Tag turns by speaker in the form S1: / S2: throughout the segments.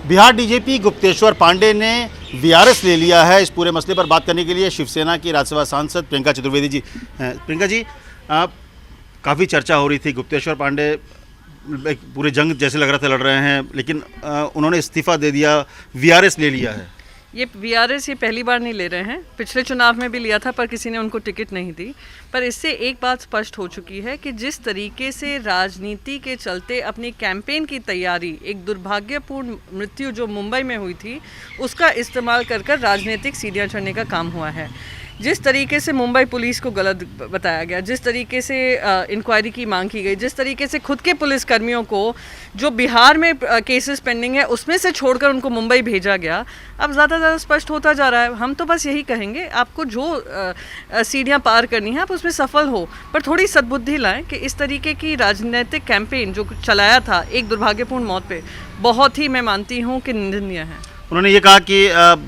S1: Bihar DGP Gupteshwar Pandey ने VRS ले लिया है। इस पूरे मसले पर बात करने के लिए शिवसेना की राज्यसभा सांसद प्रियंका चतुर्वेदी जी। प्रियंका जी, काफ़ी चर्चा हो रही थी, गुप्तेश्वर पांडे पूरे जंग जैसे लग रहा था लड़ रहे हैं, लेकिन उन्होंने इस्तीफा दे दिया, वीआरएस ले लिया है।
S2: ये वीआरएस ये पहली बार नहीं ले रहे हैं, पिछले चुनाव में भी लिया था पर किसी ने उनको टिकट नहीं दी। पर इससे एक बात स्पष्ट हो चुकी है कि जिस तरीके से राजनीति के चलते अपनी कैंपेन की तैयारी, एक दुर्भाग्यपूर्ण मृत्यु जो मुंबई में हुई थी उसका इस्तेमाल कर राजनीतिक सीढ़ियाँ चढ़ने का काम हुआ है। जिस तरीके से मुंबई पुलिस को गलत बताया गया, जिस तरीके से इंक्वायरी की मांग की गई, जिस तरीके से खुद के पुलिसकर्मियों को जो बिहार में केसेस पेंडिंग है उसमें से छोड़कर उनको मुंबई भेजा गया, अब ज़्यादा स्पष्ट होता जा रहा है। हम तो बस यही कहेंगे, आपको जो सीढ़ियाँ पार करनी है आप उसमें सफल हो, पर थोड़ी सद्बुद्धि लाएं कि इस तरीके की राजनीतिक कैंपेन जो चलाया था एक दुर्भाग्यपूर्ण मौत पे, बहुत ही मैं मानती हूँ कि निंदनीय है।
S1: उन्होंने ये कहा कि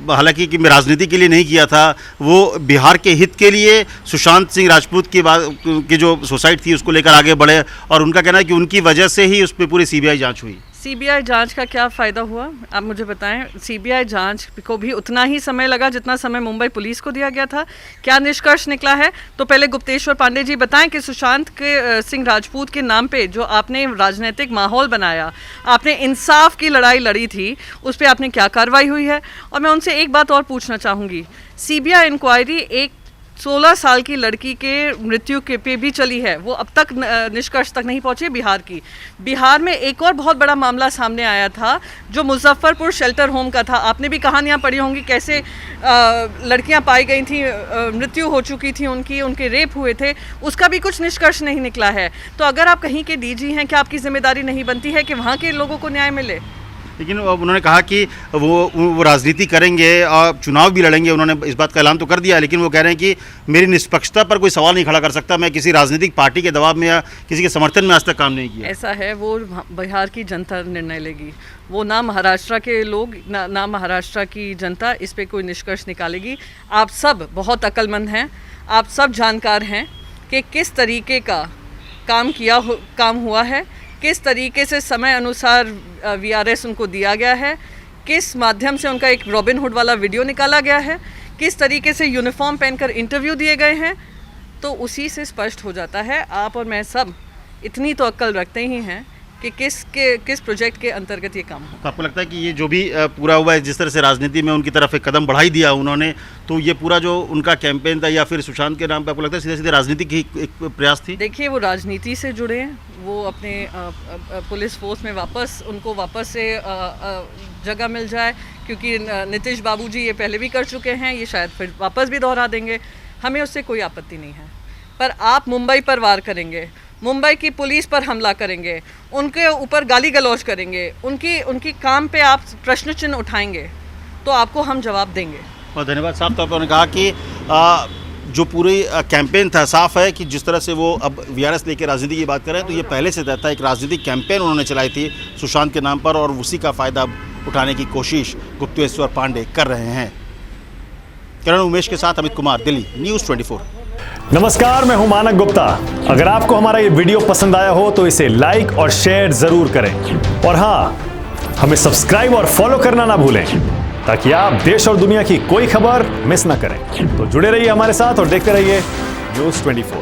S1: हालांकि कि मैं राजनीति के लिए नहीं किया था, वो बिहार के हित के लिए सुशांत सिंह राजपूत की जो सोसाइटी थी उसको लेकर आगे बढ़े, और उनका कहना है कि उनकी वजह से ही उस पर पूरी सीबीआई जांच हुई।
S2: सीबीआई जांच का क्या फ़ायदा हुआ, आप मुझे बताएं। सीबीआई जांच को भी उतना ही समय लगा जितना समय मुंबई पुलिस को दिया गया था। क्या निष्कर्ष निकला है, तो पहले गुप्तेश्वर पांडे जी बताएं कि सुशांत सिंह राजपूत के नाम पे जो आपने राजनीतिक माहौल बनाया, आपने इंसाफ की लड़ाई लड़ी थी, उस पर आपने क्या कार्रवाई हुई है। और मैं उनसे एक बात और पूछना चाहूँगी, सीबीआई इंक्वायरी एक 16 साल की लड़की के मृत्यु के पे भी चली है, वो अब तक निष्कर्ष तक नहीं पहुंची बिहार की। बिहार में एक और बहुत बड़ा मामला सामने आया था जो मुजफ्फरपुर शेल्टर होम का था। आपने भी कहानियां पढ़ी होंगी कैसे लड़कियां पाई गई थी, मृत्यु हो चुकी थी उनकी, उनके रेप हुए थे, उसका भी कुछ निष्कर्ष नहीं निकला है। तो अगर आप कहीं के डीजी हैं, क्या आपकी जिम्मेदारी नहीं बनती है कि वहाँ के लोगों को न्याय मिले?
S1: लेकिन उन्होंने कहा कि वो राजनीति करेंगे और चुनाव भी लड़ेंगे, उन्होंने इस बात का ऐलान तो कर दिया, लेकिन वो कह रहे हैं कि मेरी निष्पक्षता पर कोई सवाल नहीं खड़ा कर सकता, मैं किसी राजनीतिक पार्टी के दबाव में या किसी के समर्थन में आज तक काम नहीं किया।
S2: ऐसा है, वो बिहार की जनता निर्णय लेगी, वो ना महाराष्ट्र के लोग ना महाराष्ट्र की जनता इस पर कोई निष्कर्ष निकालेगी। आप सब बहुत अक्लमंद हैं, आप सब जानकार हैं कि किस तरीके का काम हुआ है, किस तरीके से समय अनुसार वीआरएस उनको दिया गया है, किस माध्यम से उनका एक रॉबिनहुड वाला वीडियो निकाला गया है, किस तरीके से यूनिफॉर्म पहनकर इंटरव्यू दिए गए हैं। तो उसी से स्पष्ट हो जाता है, आप और मैं सब इतनी तो अक्ल रखते ही हैं कि किस प्रोजेक्ट के अंतर्गत ये काम हो।
S1: तो आपको लगता है कि ये जो भी पूरा हुआ है, जिस तरह से राजनीति में उनकी तरफ एक कदम बढ़ा ही दिया उन्होंने, तो ये पूरा जो उनका कैंपेन था या फिर सुशांत के नाम पे, आपको लगता है सीधे सीधे राजनीति की एक प्रयास थी?
S2: देखिए, वो राजनीति से जुड़े हैं, वो अपने पुलिस फोर्स में उनको वापस से जगह मिल जाए, क्योंकि नीतीश बाबू जी ये पहले भी कर चुके हैं, ये शायद फिर वापस भी दोहरा देंगे, हमें उससे कोई आपत्ति नहीं है। पर आप मुंबई पर वार करेंगे, मुंबई की पुलिस पर हमला करेंगे, उनके ऊपर गाली गलौज करेंगे, उनकी काम पे आप प्रश्न चिन्ह उठाएंगे, तो आपको हम जवाब देंगे।
S1: बहुत धन्यवाद। साफ तौर पर उन्होंने कहा कि जो पूरी कैंपेन था, साफ है कि जिस तरह से वो अब वीआरएस लेके राजनीति की बात करें, तो ये पहले से तय था, एक राजनीतिक कैंपेन उन्होंने चलाई थी सुशांत के नाम पर, और उसी का फ़ायदा उठाने की कोशिश गुप्तेश्वर पांडे कर रहे हैं। किरण उमेश के साथ अमित कुमार, दिल्ली न्यूज़ 24।
S3: नमस्कार, मैं हूं मानक गुप्ता। अगर आपको हमारा ये वीडियो पसंद आया हो तो इसे लाइक और शेयर जरूर करें, और हाँ, हमें सब्सक्राइब और फॉलो करना ना भूलें, ताकि आप देश और दुनिया की कोई खबर मिस ना करें। तो जुड़े रहिए हमारे साथ और देखते रहिए न्यूज़ 24।